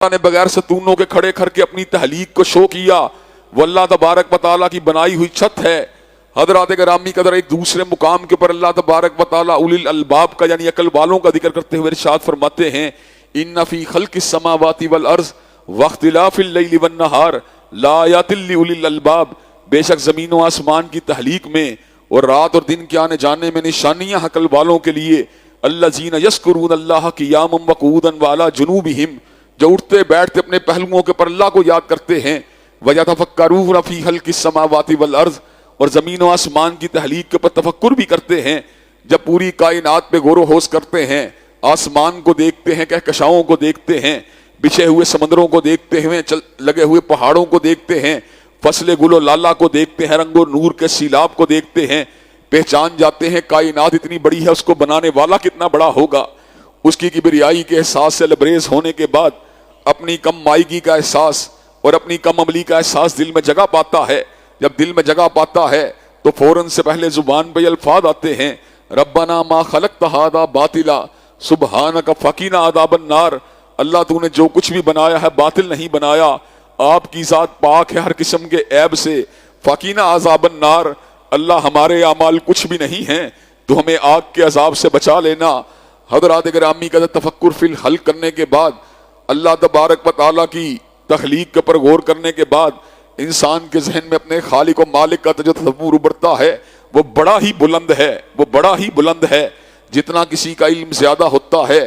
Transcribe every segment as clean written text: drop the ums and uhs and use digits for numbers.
نے بغیر ستونوں کے کھڑے کر کے اپنی تحلیق کو شو کیا، وہ اللہ تبارک و تعالیٰ کی بنائی ہوئی چھت ہے۔ حضرات گرامی قدر ایک دوسرے مقام کے پر اللہ تبارک و تعالیٰ اولی الالباب کا یعنی عقل والوں کا ذکر کرتے ہوئے ارشاد فرماتے ہیں ان فی خلق السماوات والارض واختلاف اللیل والنہار لآیات لأولی الالباب، بے شک زمین و آسمان کی تحلیق میں اور رات اور دن کے آنے جانے میں نشانیاں عقل والوں کے لیے، الذین یذکرون اللہ قیاما وقعودا وعلی جنوبہم، جو اٹھتے بیٹھتے اپنے پہلوؤں کے پر اللہ کو یاد کرتے ہیں، وَيَتَفَكَّرُونَ فِي خَلْقِ السَّمَاوَاتِ وَالْأَرْضِ، اور زمین و آسمان کی تحلیق کے پر تفکر بھی کرتے ہیں، جب پوری کائنات پہ غور و خوض کرتے ہیں، آسمان کو دیکھتے ہیں، کہکشاؤں کو دیکھتے ہیں، بچھے ہوئے سمندروں کو دیکھتے ہیں، لگے ہوئے پہاڑوں کو دیکھتے ہیں، فصل گل و لالا کو دیکھتے ہیں، رنگ و نور کے سیلاب کو دیکھتے ہیں، پہچان جاتے ہیں کائنات اتنی بڑی ہے، اس کو بنانے والا کتنا بڑا ہوگا۔ اس کی کبریائی کے احساس سے لبریز ہونے کے بعد اپنی کم مائیگی کا احساس اور اپنی کم عملی کا احساس دل میں جگہ پاتا ہے۔ جب دل میں جگہ پاتا ہے تو فوراً سے پہلے زبان پہ یہ الفاظ آتے ہیں ربنا ما خلقت ھذا باطلا سبحانک فقنا عذاب النار، اللہ تو نے جو کچھ بھی بنایا ہے باطل نہیں بنایا، آپ کی ذات پاک ہے ہر قسم کے عیب سے، فقنا عذاب النار، اللہ ہمارے اعمال کچھ بھی نہیں ہیں تو ہمیں آگ کے عذاب سے بچا لینا۔ حضرات گرامی کا تفکر فی الخلق کرنے کے بعد، اللہ تبارک و تعالیٰ کی تخلیق کے پر غور کرنے کے بعد انسان کے ذہن میں اپنے خالق و مالک کا جو تصور ابھرتا ہے وہ بڑا ہی بلند ہے، وہ بڑا ہی بلند ہے۔ جتنا کسی کا علم زیادہ ہوتا ہے،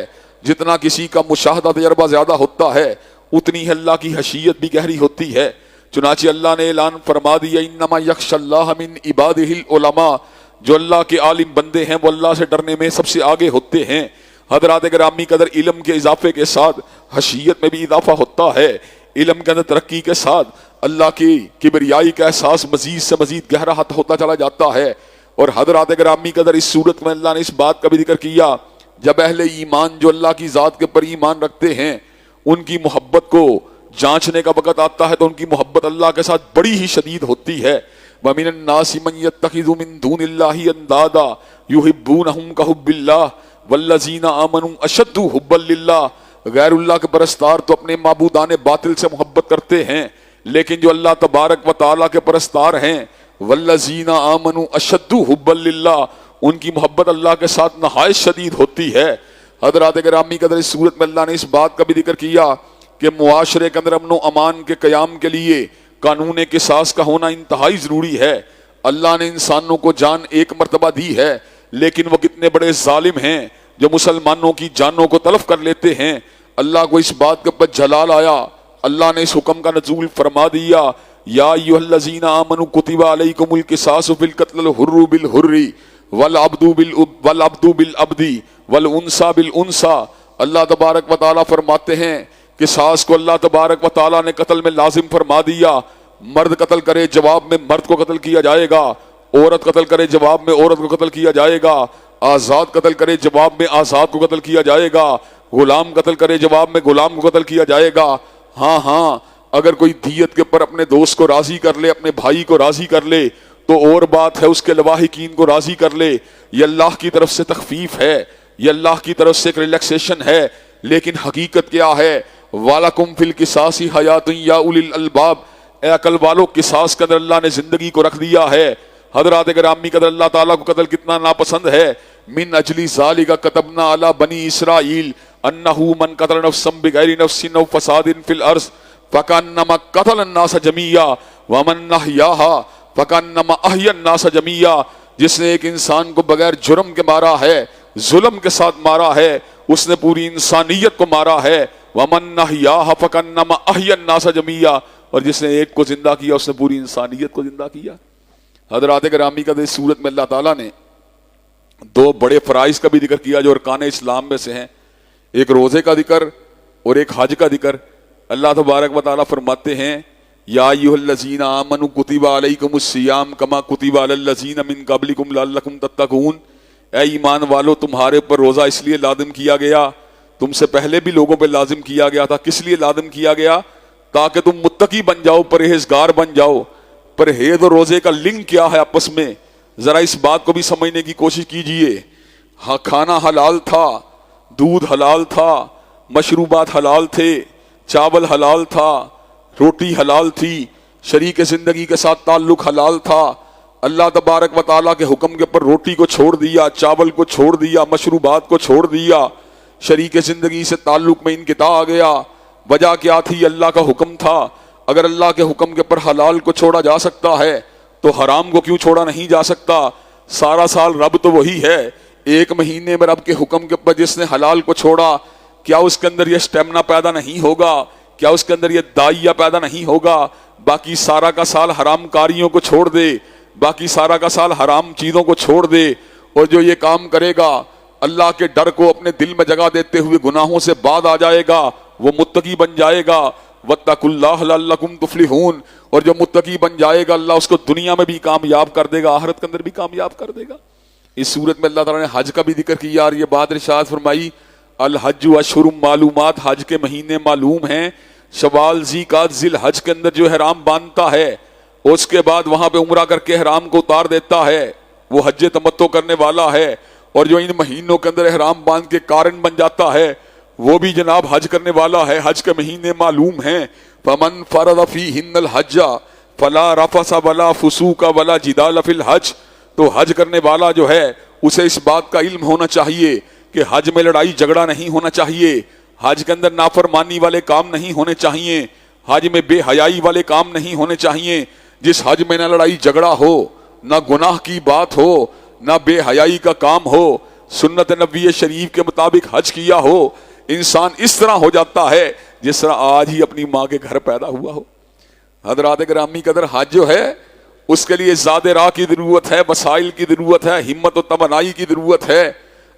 جتنا کسی کا مشاہدہ تجربہ زیادہ ہوتا ہے، اتنی ہی اللہ کی حیثیت بھی گہری ہوتی ہے۔ چنانچہ اللہ نے اعلان فرما دیا انما یخشی اللہ من عبادہ العلماء، جو اللہ کے عالم بندے ہیں وہ اللہ سے ڈرنے میں سب سے آگے ہوتے ہیں۔ حضرات گرامی قدر علم کے اضافے کے ساتھ حیثیت میں بھی اضافہ ہوتا ہے، علم کے اندر ترقی کے ساتھ اللہ کی کبریائی کا احساس مزید سے مزید گہرا ہوتا چلا جاتا ہے۔ اور حضرات گرامی قدر اس صورت میں اللہ نے اس بات کا بھی ذکر کیا جب اہل ایمان جو اللہ کی ذات کے پر ایمان رکھتے ہیں ان کی محبت کو جانچنے کا وقت آتا ہے تو ان کی محبت اللہ کے ساتھ بڑی ہی شدید ہوتی ہے۔ وَمِنَ النَّاسِ مَن يَتَّخِذُ مِن دُونِ اللَّهِ أَندَادًا يُحِبُّونَهُمْ كَحُبِّ اللَّهِ وَالَّذِينَ آمَنُوا أَشَدُّ حُبًّا لِلَّهِ، غیر اللہ کے پرستار تو اپنے معبودان باطل سے محبت کرتے ہیں، لیکن جو اللہ تبارک و تعالیٰ کے پرستار ہیں وَالَّذِينَ آمَنُوا أَشَدُّ حُبًّا لِلَّهِ، ان کی محبت اللہ کے ساتھ نہایت شدید ہوتی ہے۔ حضرات گرامی قدر اس صورت میں اللہ نے اس بات کا بھی ذکر کیا کہ معاشرے کے اندر امن و امان کے قیام کے لیے قانون قصاص کا ہونا انتہائی ضروری ہے۔ اللہ نے انسانوں کو جان ایک مرتبہ دی ہے، لیکن وہ کتنے بڑے ظالم ہیں جو مسلمانوں کی جانوں کو تلف کر لیتے ہیں۔ اللہ کو اس بات کے اوپر جلال آیا، اللہ نے اس حکم کا نزول فرما دیا یا ایھا الذین آمنوا کتب علیکم القصاص فی القتل الحر بالحر والعبد بالعبد والانثى بالانثى۔ اللہ تبارک و تعالیٰ فرماتے ہیں قصاص کو اللہ تبارک و تعالیٰ نے قتل میں لازم فرما دیا، مرد قتل کرے جواب میں مرد کو قتل کیا جائے گا، عورت قتل کرے جواب میں عورت کو قتل کیا جائے گا، آزاد قتل کرے جواب میں آزاد کو قتل کیا جائے گا، غلام قتل کرے جواب میں غلام کو قتل کیا جائے گا۔ ہاں اگر کوئی دیت کے اوپر اپنے دوست کو راضی کر لے، اپنے بھائی کو راضی کر لے تو اور بات ہے، اس کے لواحقین کو راضی کر لے، یہ اللہ کی طرف سے تخفیف ہے، یہ اللہ کی طرف سے ایک ریلیکسیشن ہے۔ لیکن حقیقت کیا ہے وَلَكُمْ فِي الْقِصَاصِ حَيَاةٌ يَا أُولِي الْأَلْبَابِ، اے عقل والو قصاص کے اندر اللہ نے زندگی کو رکھ دیا ہے۔ حضرات گرامی قدر اللہ تعالیٰ کو قتل کتنا ناپسند ہے۔ من اجلی ذالک کتبنا علی بنی اسرائیل انہ من قتل نفسا بغیر نفس او فساد فی الارض فکانما قتل الناس جمیعا ومن احیاھا فکانما احیا الناس جمیعا، جس نے ایک انسان کو بغیر جرم کے مارا ہے، ظلم کے ساتھ مارا ہے، اس نے پوری انسانیت کو مارا ہے۔ ومن احیاھا فکانما احیا الناس جمیعا، اور جس نے ایک کو زندہ کیا اس نے پوری انسانیت کو زندہ کیا۔ حضرات گرامی کا اس صورت میں اللہ تعالیٰ نے دو بڑے فرائض کا بھی ذکر کیا جو ارکان اسلام میں سے ہیں، ایک روزے کا ذکر اور ایک حج کا ذکر۔ اللہ تبارک و تعالیٰ فرماتے ہیں یا ایھا الذین آمنوا کتب علیکم الصیام کما کتب علی الذین من قبلکم لعلکم تتقون، اے ایمان والو تمہارے پر روزہ اس لیے لازم کیا گیا، تم سے پہلے بھی لوگوں پہ لازم کیا گیا تھا، کس لیے لازم کیا گیا؟ تاکہ تم متقی بن جاؤ، پرہیزگار بن جاؤ۔ پرہیز اور روزے کا لنک کیا ہے آپس میں؟ ذرا اس بات کو بھی سمجھنے کی کوشش کیجئے۔ ہاں کھانا حلال تھا، دودھ حلال تھا، مشروبات حلال تھے، چاول حلال تھا، روٹی حلال تھی، شریک زندگی کے ساتھ تعلق حلال تھا، اللہ تبارک و تعالیٰ کے حکم کے پر روٹی کو چھوڑ دیا، چاول کو چھوڑ دیا، مشروبات کو چھوڑ دیا، شریک زندگی سے تعلق میں انقطاع آ گیا۔ وجہ کیا تھی؟ اللہ کا حکم تھا۔ اگر اللہ کے حکم کے پر حلال کو چھوڑا جا سکتا ہے تو حرام کو کیوں چھوڑا نہیں جا سکتا؟ سارا سال رب تو وہی ہے، ایک مہینے میں رب کے حکم کے پر جس نے حلال کو چھوڑا، کیا اس کے اندر یہ سٹیمنا پیدا نہیں ہوگا؟ کیا اس کے اندر یہ دائیا پیدا نہیں ہوگا؟ باقی سارا کا سال حرام کاریوں کو چھوڑ دے، باقی سارا کا سال حرام چیزوں کو چھوڑ دے، اور جو یہ کام کرے گا اللہ کے ڈر کو اپنے دل میں جگہ دیتے ہوئے گناہوں سے بعد آ جائے گا، وہ متقی بن جائے گا۔ واتقوا اللہ لعلکم تفلحون، اور جو متقی بن جائے گا اللہ اس کو دنیا میں بھی کامیاب کر دے گا، آخرت کے اندر بھی کامیاب کر دے گا۔ اس صورت میں اللہ تعالیٰ نے حج کا بھی ذکر کیا، اور یہ بات ارشاد فرمائی الحج اشہر معلومات، حج کے مہینے معلوم ہیں، شوال، ذی قعدہ، ذی الحج کے اندر جو احرام باندھتا ہے اس کے بعد وہاں پہ عمرہ کر کے احرام کو اتار دیتا ہے وہ حج تمتع کرنے والا ہے، اور جو ان مہینوں کے اندر احرام باندھ کے قارن بن جاتا ہے وہ بھی جناب حج کرنے والا ہے۔ حج کے مہینے معلوم ہیں، فمن فرض فیہن الحج فلا رفث ولا فسوق ولا جدال فی الحج، تو حج کرنے والا جو ہے اسے اس بات کا علم ہونا چاہیے کہ حج میں لڑائی جھگڑا نہیں ہونا چاہیے، حج کے اندر نافرمانی والے کام نہیں ہونے چاہیے، حج میں بے حیائی والے کام نہیں ہونے چاہیے۔ جس حج میں نہ لڑائی جھگڑا ہو، نہ گناہ کی بات ہو، نہ بے حیائی کا کام ہو، سنت نبوی شریف کے مطابق حج کیا ہو، انسان اس طرح ہو جاتا ہے جس طرح آج ہی اپنی ماں کے گھر پیدا ہوا ہو۔ حضرات گرامی قدر، حج جو ہے اس کے لیے زاد راہ کی ضرورت ہے، وسائل کی ضرورت ہے، ہمت و توانائی کی ضرورت ہے۔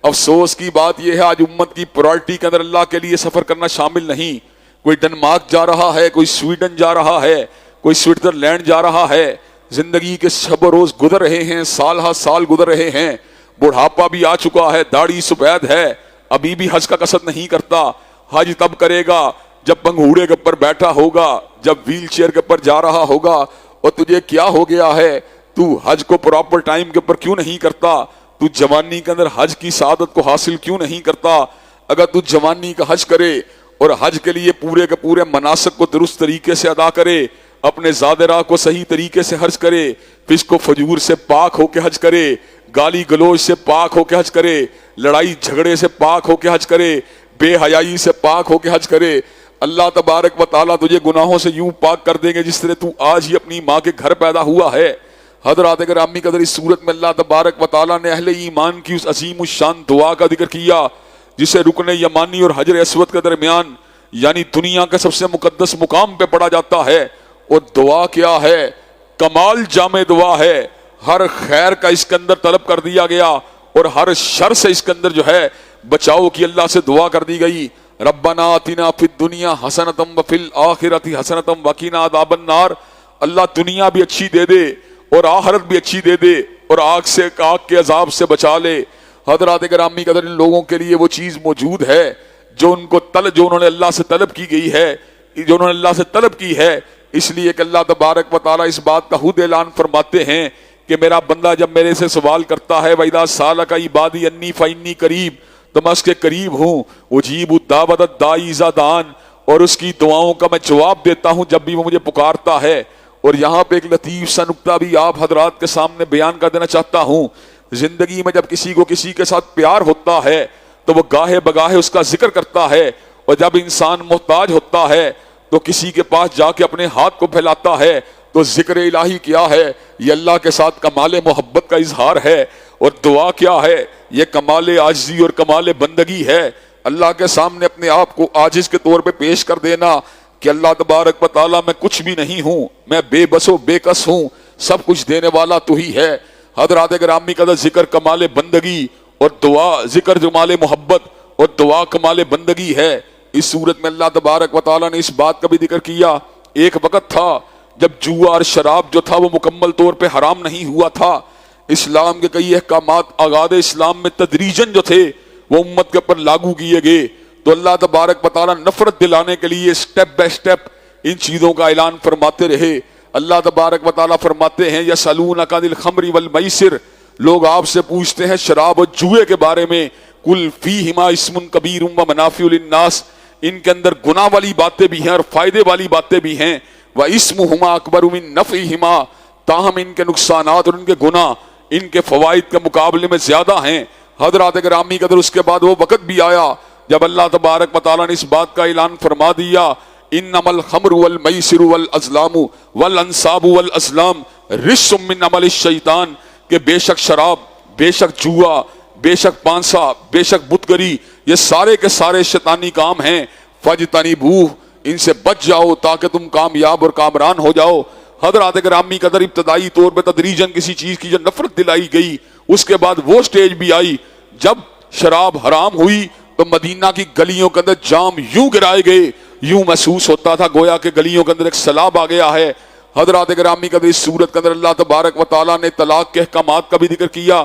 افسوس کی بات یہ ہے آج امت کی پرائرٹی کے اندر اللہ کے لیے سفر کرنا شامل نہیں۔ کوئی ڈنمارک جا رہا ہے، کوئی سویڈن جا رہا ہے، کوئی سوئٹزرلینڈ جا رہا ہے، زندگی کے شب و روز گزر رہے ہیں، سال ہا سال گزر رہے ہیں، بڑھاپا بھی آ چکا ہے، داڑھی سفید ہے، ابھی بھی حج کا قصد نہیں کرتا۔ حج تب کرے گا جب پنگھوڑے کے اوپر بیٹھا ہوگا، جب ویل چیئر کے اوپر جا رہا ہوگا۔ اور تجھے کیا ہو گیا ہے؟ تو حج کو پراپر ٹائم کے اوپر کیوں نہیں کرتا؟ تو جوانی کے اندر حج کی سعادت کو حاصل کیوں نہیں کرتا؟ اگر تو جوانی کا حج کرے اور حج کے لیے پورے کے پورے مناسک کو درست طریقے سے ادا کرے، اپنے زاد راہ کو صحیح طریقے سے حج کرے، فسق و فجور سے پاک ہو کے حج کرے، گالی گلوچ سے پاک ہو کے حج کرے، لڑائی جھگڑے سے پاک ہو کے حج کرے، بے حیائی سے پاک ہو کے حج کرے، اللہ تبارک و تعالیٰ تجھے گناہوں سے یوں پاک کر دیں گے جس طرح تو آج ہی اپنی ماں کے گھر پیدا ہوا ہے۔ حضرات گرامی قدر، اس صورت میں اللہ تبارک و تعالیٰ نے اہل ایمان کی اس عظیم الشان دعا کا ذکر کیا جسے رکن یمانی اور حجر اسود کے درمیان یعنی دنیا کے سب سے مقدس مقام پہ پڑھا جاتا ہے۔ اور دعا کیا ہے؟ کمال جامع دعا ہے، ہر خیر کا اس کے اندر طلب کر دیا گیا اور ہر شر سے اس کے اندر جو ہے بچاؤ کی اللہ سے دعا کر دی گئی۔ ربنا آتنا فی الدنیا حسنۃ وفی الآخرۃ حسنۃ وقنا عذاب النار، اللہ دنیا بھی اچھی دے دے اور آخرت بھی اچھی دے دے اور آگ کے عذاب سے بچا لے۔ حضرات گرامی قدر، ان لوگوں کے لیے وہ چیز موجود ہے جو انہوں نے اللہ سے طلب کی گئی ہے، جو انہوں نے اللہ سے طلب کی ہے، اس لیے کہ اللہ تبارک و تعالیٰ اس بات کا خود اعلان فرماتے ہیں کہ میرا بندہ جب میرے سے سوال کرتا ہے وَإِذَا سَأَلَكَ عِبَادِي عَنِّي فَإِنِّي قَرِيبٌ، تو میں اس کے قریب ہوں، اجیب الدعوۃ الداعی اذا دعان، اور اس کی دعاؤں کا میں جواب دیتا ہوں جب بھی وہ مجھے پکارتا ہے۔ اور یہاں پہ ایک لطیف سا نکتہ بھی آپ حضرات کے سامنے بیان کر دینا چاہتا ہوں۔ زندگی میں جب کسی کو کسی کے ساتھ پیار ہوتا ہے تو وہ گاہے بگاہے اس کا ذکر کرتا ہے، اور جب انسان محتاج ہوتا ہے تو کسی کے پاس جا کے اپنے ہاتھ کو پھیلاتا ہے۔ تو ذکر الہی کیا ہے؟ یہ اللہ کے ساتھ کمال محبت کا اظہار ہے۔ اور دعا کیا ہے؟ یہ کمال عاجزی اور کمال بندگی ہے، اللہ کے سامنے اپنے آپ کو عاجز کے طور پہ پیش کر دینا کہ اللہ تبارک و تعالیٰ میں کچھ بھی نہیں ہوں، میں بے بس و بے کس ہوں، سب کچھ دینے والا تو ہی ہے۔ حضرات گرامی قدر، ذکر کمال بندگی اور دعا، ذکر کمال محبت اور دعا کمال بندگی ہے۔ اس صورت میں اللہ تبارک و تعالیٰ نے اس بات کا بھی ذکر کیا، ایک وقت تھا جب جوا اور شراب جو تھا وہ مکمل طور پہ حرام نہیں ہوا تھا۔ اسلام کے کئی احکامات آغاز اسلام میں تدریجاً جو تھے وہ امت کے اوپر لاگو کیے گئے، تو اللہ تبارک و تعالیٰ نفرت دلانے کے لیے سٹیپ بائی سٹیپ ان چیزوں کا اعلان فرماتے رہے۔ اللہ تبارک و تعالیٰ فرماتے ہیں یسألونک عن الخمر والمیسر، لوگ آپ سے پوچھتے ہیں شراب اور جوئے کے بارے میں، قل فیہما اسم کبیر ومنافع للناس، ان کے اندر گناہ والی باتیں بھی ہیں اور فائدے والی باتیں بھی ہیں. وَإِسْمُهُمَا أَكْبَرُ مِن نَفْعِهِمَا, تاہم ان کے نقصانات اور ان کے گناہ ان کے فوائد کے مقابلے میں زیادہ ہیں. حضرات گرامی قدر اس کے بعد وہ وقت بھی آیا جب اللہ تبارک و تعالیٰ نے اس بات کا اعلان فرما دیا, انما الخمر والمیسر والازلام والانصاب والازلام رجس من عمل الشیطان, کہ بے شک شراب, بے شک جوا, بے شک پانسا, بے شک بتگری, یہ سارے کے سارے شیطانی کام ہیں. فاجتنبوہ, ان سے بچ جاؤ تاکہ تم کامیاب اور کامران ہو جاؤ. حضرات گرامی قدر ابتدائی طور پہ تدریجاً کسی چیز کی جو نفرت دلائی گئی, اس کے بعد وہ سٹیج بھی آئی جب شراب حرام ہوئی تو مدینہ کی گلیوں کے اندر جام یوں گرائے گئے, یوں محسوس ہوتا تھا گویا کہ گلیوں کے اندر ایک سیلاب آ گیا ہے. حضرات گرامی قدر اس صورت کے اندر اللہ تبارک و تعالیٰ نے طلاق کے احکامات کا بھی ذکر کیا.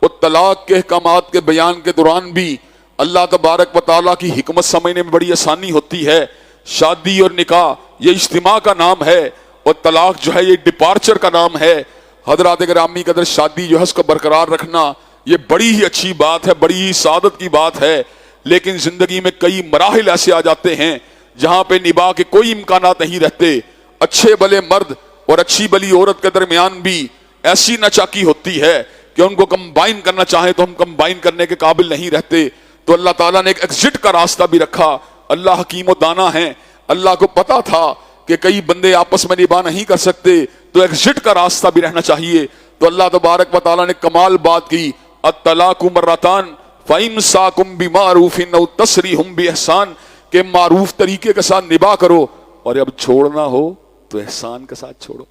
اور طلاق کے احکامات کے بیان کے دوران بھی اللہ تبارک و تعالیٰ کی حکمت سمجھنے میں بڑی آسانی ہوتی ہے. شادی اور نکاح یہ اجتماع کا نام ہے اور طلاق جو ہے یہ ڈپارچر کا نام ہے. حضرات گرامی قدر شادی جو ہے اس کو برقرار رکھنا یہ بڑی ہی اچھی بات ہے, بڑی ہی سعادت کی بات ہے. لیکن زندگی میں کئی مراحل ایسے آ جاتے ہیں جہاں پہ نباہ کے کوئی امکانات نہیں رہتے. اچھے بھلے مرد اور اچھی بلی عورت کے درمیان بھی ایسی ناچاکی ہوتی ہے کہ ان کو کمبائن کرنا چاہیں تو ہم کمبائن کرنے کے قابل نہیں رہتے. تو اللہ تعالیٰ نے ایک ایگزٹ کا راستہ بھی رکھا. اللہ حکیم و دانا ہے, اللہ کو پتا تھا کہ کئی بندے آپس میں نباہ نہیں کر سکتے تو ایگزٹ کا راستہ بھی رہنا چاہیے. تو اللہ تبارک و تعالیٰ نے کمال بات کی, الطلاق مرتان فَإِمْسَاكُمْ بِمَعْرُوفٍ أَوْ تَسْرِيحٌ بِإِحْسَان, کہ معروف طریقے کے ساتھ نباہ کرو اور اب چھوڑنا ہو تو احسان کے ساتھ چھوڑو.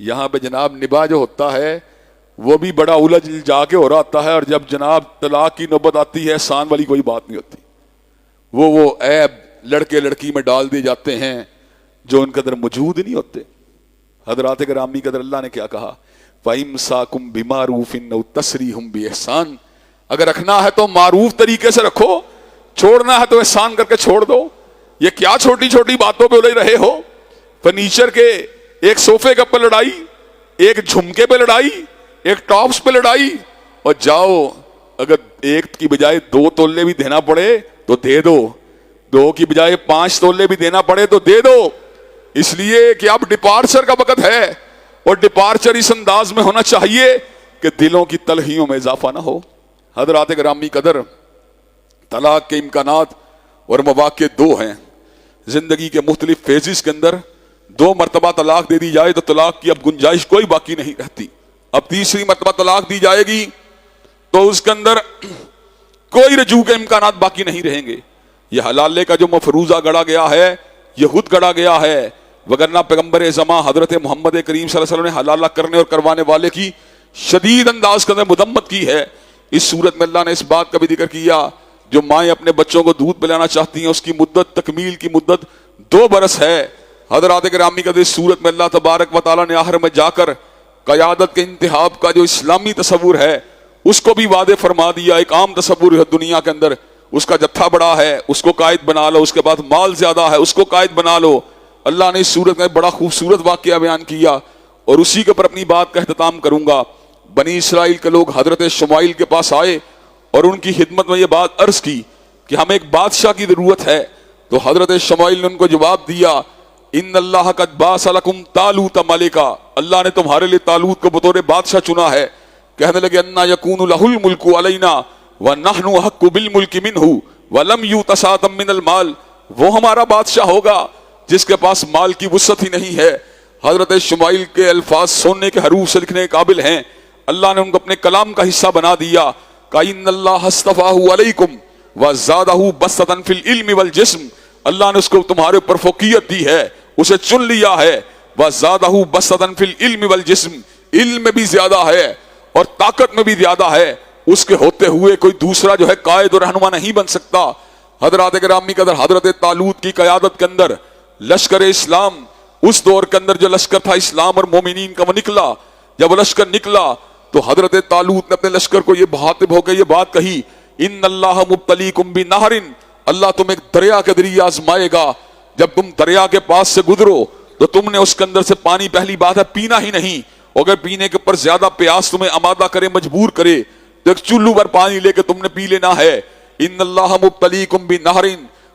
یہاں پہ جناب نباہ جو ہوتا ہے وہ بھی بڑا الجھ جا کے ہو رہا ہوتا ہے, اور جب جناب طلاق کی نوبت آتی ہے احسان والی کوئی بات نہیں ہوتی. وہ عیب لڑکے لڑکی میں ڈال دیے جاتے ہیں جو ان کے اندر موجود نہیں ہوتے. حضرات گرامی قدر اللہ نے کیا کہا, فَإِمْسَاكُمْ بِمَعْرُوفٍ أَوْ تَسْرِيحٌ بِإِحْسان, اگر رکھنا ہے تو معروف طریقے سے رکھو, چھوڑنا ہے تو احسان کر کے چھوڑ دو. یہ کیا چھوٹی چھوٹی باتوں پہ الجھ رہے ہو؟ فرنیچر کے ایک صوفے کے اوپر لڑائی, ایک جھمکے پہ لڑائی, ایک ٹاپس پہ لڑائی, اور جاؤ اگر ایک کی بجائے 2 تولے بھی دینا پڑے تو دے دو, 2 کی بجائے 5 تولے بھی دینا پڑے تو دے دو. اس لیے کہ اب ڈپارچر کا وقت ہے, اور ڈپارچر اس انداز میں ہونا چاہیے کہ دلوں کی تلخیوں میں اضافہ نہ ہو. حضرات گرامی قدر, طلاق کے امکانات اور مواقع 2 ہیں. زندگی کے مختلف فیزز کے اندر 2 مرتبہ طلاق دے دی جائے تو طلاق کی اب گنجائش کوئی باقی نہیں رہتی. اب تیسری مرتبہ طلاق دی جائے گی تو اس کے اندر کوئی رجوع کے امکانات باقی نہیں رہیں گے. یہ حلالے کا جو مفروضہ گڑا گیا ہے یہ خود گڑا گیا ہے, وگرنہ پیغمبر زمان حضرت محمد کریم صلی اللہ علیہ وسلم نے حلالہ کرنے اور کروانے والے کی شدید انداز کے اندر مذمت کی ہے. اس صورت میں اللہ نے اس بات کا بھی ذکر کیا, جو مائیں اپنے بچوں کو دودھ پلانا چاہتی ہیں اس کی مدت, تکمیل کی مدت 2 برس ہے. حضرات گرامی کا اس صورت میں اللہ تبارک و تعالیٰ نے آخر میں جا کر قیادت کے انتخاب کا جو اسلامی تصور ہے اس کو بھی واضح فرما دیا. ایک عام تصور ہے دنیا کے اندر, اس کا جتھا بڑا ہے اس کو قائد بنا لو, اس کے بعد مال زیادہ ہے اس کو قائد بنا لو. اللہ نے اس صورت میں بڑا خوبصورت واقعہ بیان کیا اور اسی کے اوپر اپنی بات کا اختتام کروں گا. بنی اسرائیل کے لوگ حضرت شمائیل کے پاس آئے اور ان کی خدمت میں یہ بات عرض کی کہ ہمیں ایک بادشاہ کی ضرورت ہے. تو حضرت شمائیل نے ان کو جواب دیا, ان اللہ قد بعث لکم طالوت ملکا, اللہ نے تمہارے لیے طالوت کو بطور بادشاہ چنا ہے. کہنے لگے, انا یکون لہ الملک علینا ونحن احق بالملک منہ ولم یؤت سعۃ من المال, وہ ہمارا بادشاہ ہوگا جس کے پاس مال کی وسعت ہی نہیں ہے. حضرت شمائیل کے الفاظ سونے کے حروف سے لکھنے کے قابل ہیں. اللہ نے ان کو اپنے کلام کا حصہ بنا دیا کہ ان اللہ اصطفاہ علیکم وزادہ بسطۃ فی العلم والجسم, اللہ نے اس کو تمہارے اوپر فوقیت دی ہے, اسے چن لیا ہے. وزادہ بسطۃ فی العلم والجسم, علم میں بھی زیادہ ہے اور طاقت میں بھی زیادہ ہے. اس کے ہوتے ہوئے کوئی دوسرا جو ہے قائد اور رہنما نہیں بن سکتا. حضرات گرامی قدر, حضرت طالوت کی قیادت کے اندر لشکر اسلام, اس دور کے اندر جو لشکر تھا اسلام اور مومنین کا, وہ نکلا. جب وہ لشکر نکلا تو حضرت طالوت نے اپنے لشکر کو یہ بہاتب ہو کے یہ بات کہی, ان اللہ مبتلیکم بنہر, اللہ تم ایک دریا کے ذریعے آزمائے گا. جب تم دریا کے پاس سے گزرو تو تم نے اس کے اندر سے پانی, پہلی بات ہے پینا ہی نہیں, اگر پینے کے اوپر زیادہ پیاس تمہیں آمادہ کرے, مجبور کرے, تو ایک چلو پر پانی لے کے تم نے پی لینا ہے. ان اللہ مبتلیکم بنہر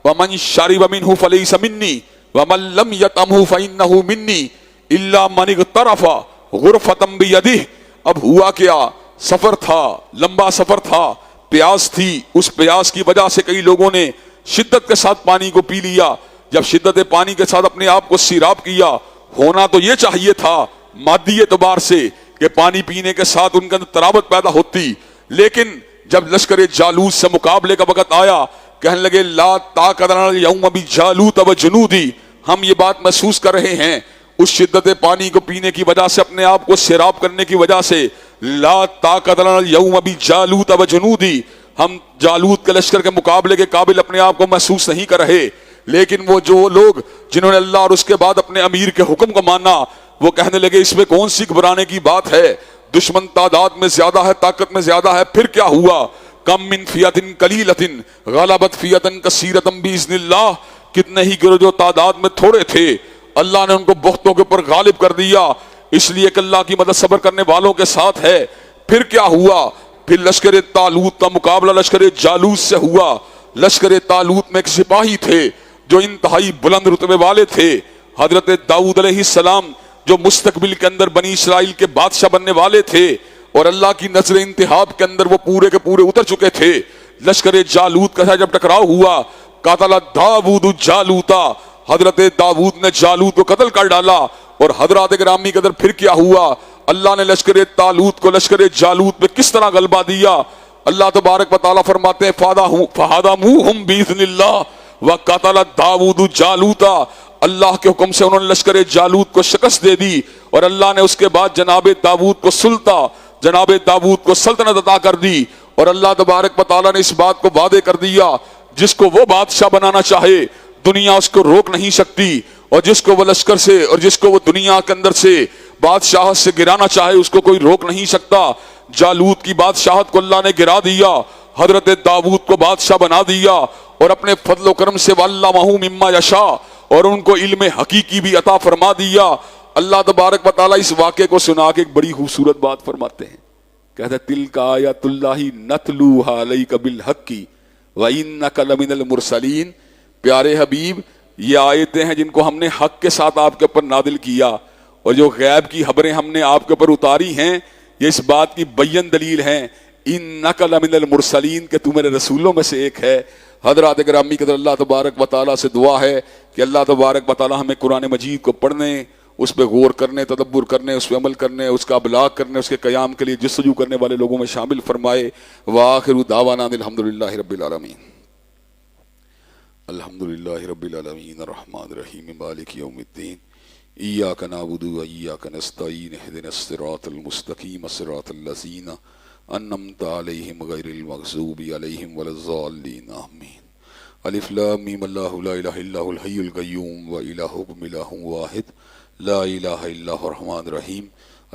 ومن شرب منه فليس مني ومن لم يطعمه فإنه مني إلا من اغترف غرفة بيده. اب ہوا کیا، سفر تھا، لمبا سفر تھا، پیاس تھی، اس پیاس کی وجہ سے کئی لوگوں نے شدت کے ساتھ پانی کو پی لیا. جب شدت پانی کے ساتھ اپنے آپ کو سیراب کیا، ہونا تو یہ چاہیے تھا مادی اعتبار سے کہ پانی پینے کے ساتھ ان کے اندر تراوت پیدا ہوتی، لیکن جب لشکر جالوت سے مقابلے کا وقت آیا، کہنے لگے لا طاقت لنا اليوم بجالوت وجنودی. ہم یہ بات محسوس کر رہے ہیں اس شدت پانی کو پینے کی وجہ سے، اپنے آپ کو سیراب کرنے کی وجہ سے، لا طاقت لنا اليوم بجالوت وجنودی، ہم جالوت کے لشکر کے مقابلے کے قابل اپنے آپ کو محسوس نہیں کر رہے. لیکن وہ جو لوگ جنہوں نے اللہ اور اس کے بعد اپنے امیر کے حکم کو مانا، وہ کہنے لگے اس میں کون سی گھبرانے کی بات ہے، دشمن تعداد میں زیادہ ہے، طاقت میں زیادہ ہے، پھر کیا ہوا. کم من فیۃ قلیلۃ غلبت فیۃ کثیرۃ باذن اللہ. کتنے ہی گروہ جو تعداد میں تھوڑے تھے، اللہ نے ان کو بہتوں کے اوپر غالب کر دیا، اس لیے کہ اللہ کی مدد صبر کرنے والوں کے ساتھ ہے. پھر کیا ہوا، پھر لشکر طالوت کا مقابلہ لشکر جالوت سے ہوا. لشکر طالوت میں ایک سپاہی تھے جو انتہائی بلند رتبے والے تھے، حضرت داؤد علیہ السلام، جو مستقبل کے اندر بنی اسرائیل کے بادشاہ بننے والے تھے، اور اللہ کی نظر انتخاب کے اندر وہ پورے کے پورے اتر چکے تھے. لشکر جالوت کا جب ٹکراؤ ہوا، قاتل داؤد جالوتا، حضرت داؤد نے جالوت کو قتل کر ڈالا. اور حضرات گرامی کے اندر پھر کیا ہوا، اللہ نے لشکر طالوت کو لشکر جالوت پہ کس طرح غلبہ دیا. اللہ تبارک و تعالیٰ فرماتے ہیں فہدموہم باذن اللہ وقتل داؤد جالوتا. اللہ کے حکم سے انہوں نے لشکر جالوت کو شکست دے دی، اور اللہ نے اس کے بعد جناب داؤد کو جناب داؤد کو سلطنت عطا کر دی. اور اللہ تبارک و تعالیٰ نے اس بات کو وعدے کر دیا، جس کو وہ بادشاہ بنانا چاہے دنیا اس کو روک نہیں سکتی، اور جس کو وہ لشکر سے اور جس کو وہ دنیا کے اندر سے بادشاہت سے گرانا چاہے اس کو کوئی روک نہیں سکتا. جالوت کی بادشاہت کو اللہ نے گرا دیا، حضرت داؤد کو بادشاہ بنا دیا، اور اپنے فضل و کرم سے وَعَلَّمَهُ مِمَّا يَشَاءُ، اور ان کو علم حقیقی بھی عطا فرما دیا. اللہ تبارک و تعالیٰ اس واقعے کو سنا کے ایک بڑی خوبصورت بات فرماتے ہیں، کہتے ہیں تِلْكَ آیَاتُ اللَّهِ نَتْلُوهَا عَلَيْكَ بِالْحَقِّ وَإِنَّكَ لَمِنَ الْمُرْسَلِينَ. پیارے حبیب، یہ آیتیں ہیں جن کو ہم نے حق کے ساتھ آپ کے اوپر نازل کیا، اور جو غیب کی خبریں ہم نے آپ کے اوپر اتاری ہیں، یہ اس بات کی بین دلیل ہیں اِنَّكَ لَمِنَ الْمُرْسَلِينَ کہ تو میرے رسولوں میں سے ایک ہے. حضرات گرامی کے اللہ تبارک و تعالیٰ سے دعا ہے کہ اللہ تبارک و تعالیٰ ہمیں قرآن مجید کو پڑھنے، اس پہ غور کرنے، تدبر کرنے، اس پہ عمل کرنے، اس کا ابلاغ کرنے، اس کے قیام کے لیے جستجو کرنے والے لوگوں میں شامل فرمائے. وآخر دعوانا الحمدللہ رب العالمین. الحمدللہ رب العالمین الرحمن الرحیم مالک یوم الدین. ایاک نعبد و ایاک نستعین اہدنا الصراط المستقیم صراط الذین انعمت علیہم غیر المغضوب علیہم ولا الضالین آمین. الف لام میم اللہ لا الہ الا هو الحی القیوم و الہکم الہ واحد لا الہ الا هو الرحمن الرحیم.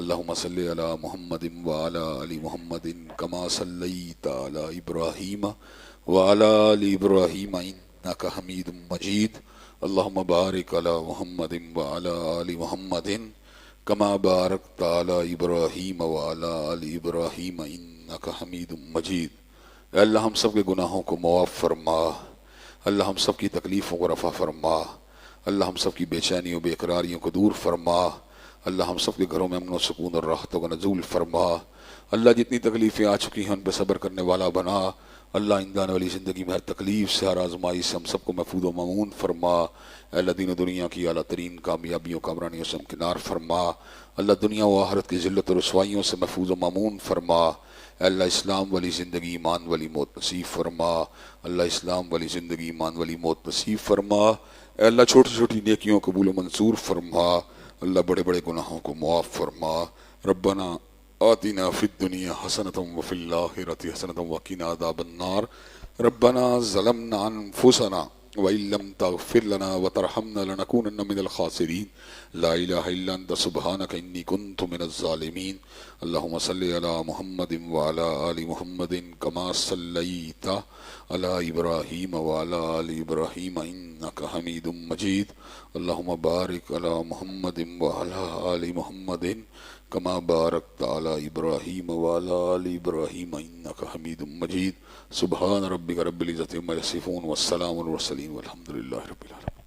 اللہم صلی علی محمد وعلی آل محمد کما صلیت علی ابراہیم وعلی آل ابراہیم انک حمید مجید. اللہم بارک علی محمد وعلی آل محمد کما بارکت علی ابراہیم وعلی آل ابراہیم انک حمید مجید. اے اللہ ہم سب کے گناہوں کو معاف فرما، اللہ ہم سب کی تکلیفوں کو رفع فرما، اللہ ہم سب کی بے چینیوں بے قراریوں کو دور فرما، اللہ ہم سب کے گھروں میں امن و سکون اور راحتوں کا نزول فرما. اللہ جتنی تکلیفیں آ چکی ہیں ان پہ صبر کرنے والا بنا. اللہ آنے والی زندگی میں ہر تکلیف سے، ہر آزمائی سے ہم سب کو محفوظ و مامون فرما. اللہ دین و دنیا کی اعلیٰ ترین کامیابیوں کامرانیوں سے ہمکنار فرما. اللہ دنیا و آخرت کی ذلت و رسوائیوں سے محفوظ و مامون فرما. اللہ اسلام والی زندگی ایمان والی موت نصیب فرما. اللہ اسلام والی زندگی ایمان والی موت نصیب فرما. اے اللہ چھوٹی چھوٹی نیکیوں قبول و منظور فرما. اللہ بڑے بڑے گناہوں کو معاف فرما. ربنا آتنا فی الدنیا حسنۃ وفی الآخرۃ حسنۃ وقنا عذاب النار. ربنا ظلمنا انفسنا وإن لم تغفر لنا وترحمنا لنكونن من الخاسرين. لا إله إلا أنت سبحانك إني كنت من الظالمين. اللهم صل على محمد وعلى آل محمد كما صليت على إبراهيم وعلى آل إبراهيم إنك حميد مجيد. اللهم بارك على محمد وعلى آل محمد كما باركت على إبراهيم وعلى آل إبراهيم إنك حميد مجيد. سبحان ربك رب العزة عما يصفون والسلام على المرسلين والحمد لله رب العالمين.